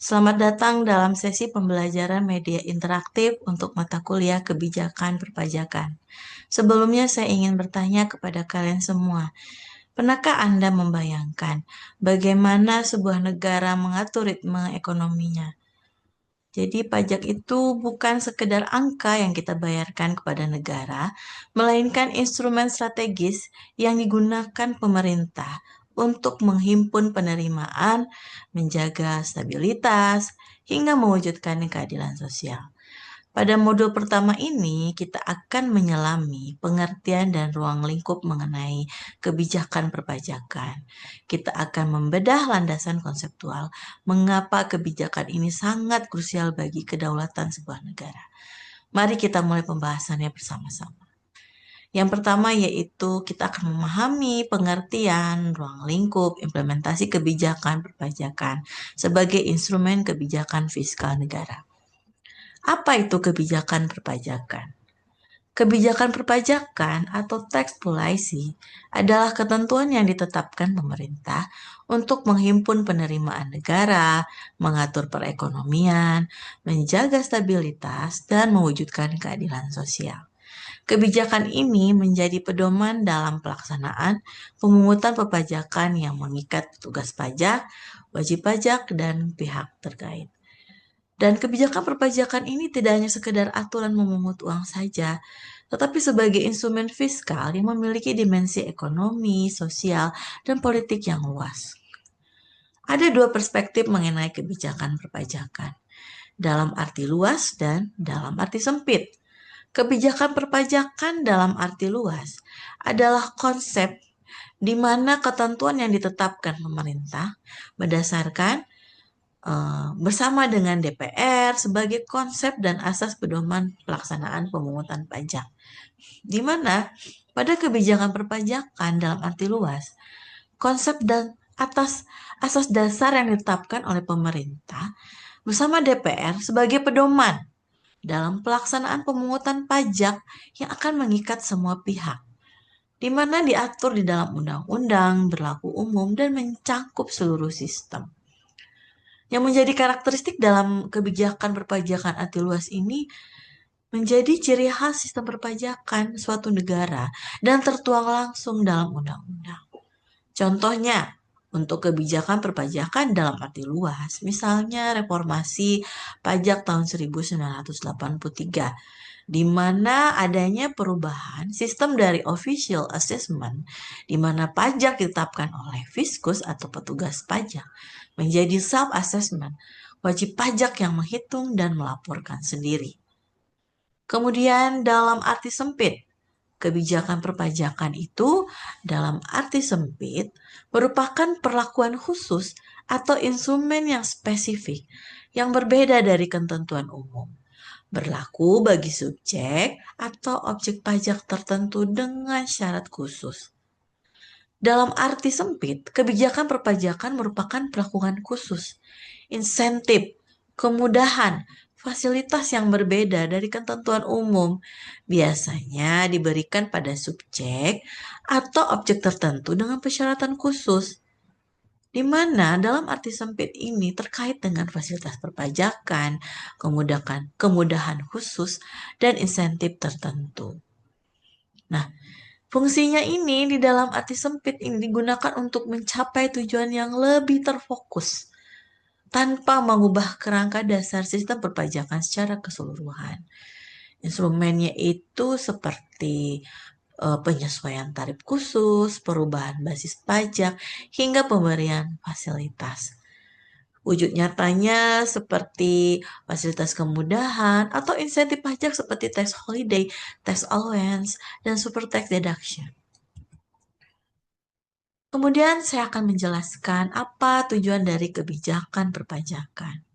Selamat datang dalam sesi pembelajaran media interaktif untuk mata kuliah kebijakan perpajakan. Sebelumnya saya ingin bertanya kepada kalian semua, pernahkah Anda membayangkan bagaimana sebuah negara mengatur ritme ekonominya? Jadi pajak itu bukan sekedar angka yang kita bayarkan kepada negara, melainkan instrumen strategis yang digunakan pemerintah untuk menghimpun penerimaan, menjaga stabilitas, hingga mewujudkan keadilan sosial. Pada modul pertama ini, kita akan menyelami pengertian dan ruang lingkup mengenai kebijakan perpajakan. Kita akan membedah landasan konseptual mengapa kebijakan ini sangat krusial bagi kedaulatan sebuah negara. Mari kita mulai pembahasannya bersama-sama. Yang pertama yaitu kita akan memahami pengertian ruang lingkup implementasi kebijakan perpajakan sebagai instrumen kebijakan fiskal negara. Apa itu kebijakan perpajakan? Kebijakan perpajakan atau tax policy adalah ketentuan yang ditetapkan pemerintah untuk menghimpun penerimaan negara, mengatur perekonomian, menjaga stabilitas, dan mewujudkan keadilan sosial. Kebijakan ini menjadi pedoman dalam pelaksanaan pemungutan perpajakan yang mengikat petugas pajak, wajib pajak, dan pihak terkait. Dan kebijakan perpajakan ini tidak hanya sekedar aturan memungut uang saja, tetapi sebagai instrumen fiskal yang memiliki dimensi ekonomi, sosial, dan politik yang luas. Ada dua perspektif mengenai kebijakan perpajakan, dalam arti luas dan dalam arti sempit. Kebijakan perpajakan dalam arti luas adalah konsep di mana ketentuan yang ditetapkan pemerintah berdasarkan bersama dengan DPR sebagai konsep dan asas pedoman pelaksanaan pemungutan pajak. Di mana pada kebijakan perpajakan dalam arti luas, konsep dan asas dasar yang ditetapkan oleh pemerintah bersama DPR sebagai pedoman dalam pelaksanaan pemungutan pajak yang akan mengikat semua pihak, di mana diatur di dalam undang-undang, berlaku umum, dan mencakup seluruh sistem. Yang menjadi karakteristik dalam kebijakan perpajakan arti luas ini menjadi ciri khas sistem perpajakan suatu negara dan tertuang langsung dalam undang-undang. Contohnya, untuk kebijakan perpajakan dalam arti luas, misalnya reformasi pajak tahun 1983, di mana adanya perubahan sistem dari official assessment, di mana pajak ditetapkan oleh fiskus atau petugas pajak, menjadi self-assessment, wajib pajak yang menghitung dan melaporkan sendiri. Kemudian dalam arti sempit, kebijakan perpajakan itu dalam arti sempit merupakan perlakuan khusus atau instrumen yang spesifik yang berbeda dari ketentuan umum. Berlaku bagi subjek atau objek pajak tertentu dengan syarat khusus. Dalam arti sempit, kebijakan perpajakan merupakan perlakuan khusus, insentif, kemudahan, fasilitas yang berbeda dari ketentuan umum, biasanya diberikan pada subjek atau objek tertentu dengan persyaratan khusus, di mana dalam arti sempit ini terkait dengan fasilitas perpajakan, kemudahan khusus, dan insentif tertentu. Nah, fungsinya ini di dalam arti sempit ini digunakan untuk mencapai tujuan yang lebih terfokus tanpa mengubah kerangka dasar sistem perpajakan secara keseluruhan. Instrumennya itu seperti penyesuaian tarif khusus, perubahan basis pajak, hingga pemberian fasilitas. Wujud nyatanya seperti fasilitas kemudahan atau insentif pajak seperti tax holiday, tax allowance, dan super tax deduction. Kemudian saya akan menjelaskan apa tujuan dari kebijakan perpajakan.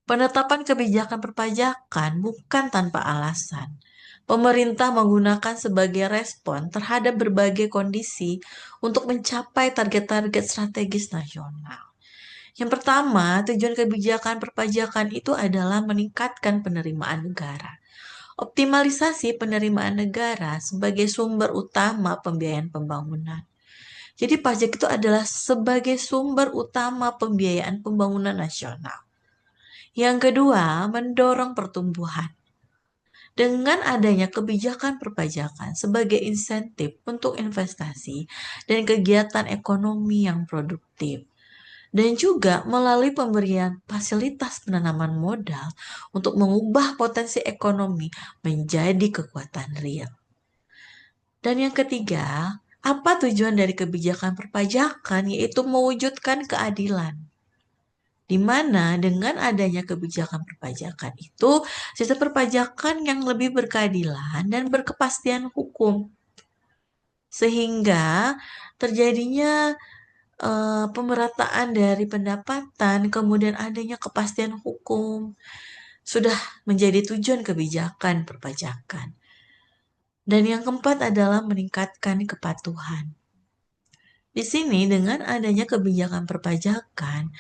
Penetapan kebijakan perpajakan bukan tanpa alasan. Pemerintah menggunakan sebagai respon terhadap berbagai kondisi untuk mencapai target-target strategis nasional. Yang pertama, tujuan kebijakan perpajakan itu adalah meningkatkan penerimaan negara. Optimalisasi penerimaan negara sebagai sumber utama pembiayaan pembangunan. Jadi pajak itu adalah sebagai sumber utama pembiayaan pembangunan nasional. Yang kedua, mendorong pertumbuhan. Dengan adanya kebijakan perpajakan sebagai insentif untuk investasi dan kegiatan ekonomi yang produktif, dan juga melalui pemberian fasilitas penanaman modal untuk mengubah potensi ekonomi menjadi kekuatan real. Dan yang ketiga, apa tujuan dari kebijakan perpajakan? Yaitu mewujudkan keadilan. Di mana dengan adanya kebijakan perpajakan itu, sistem perpajakan yang lebih berkeadilan dan berkepastian hukum. Sehingga terjadinya pemerataan dari pendapatan, kemudian adanya kepastian hukum, sudah menjadi tujuan kebijakan perpajakan. Dan yang keempat adalah meningkatkan kepatuhan. Di sini dengan adanya kebijakan perpajakan,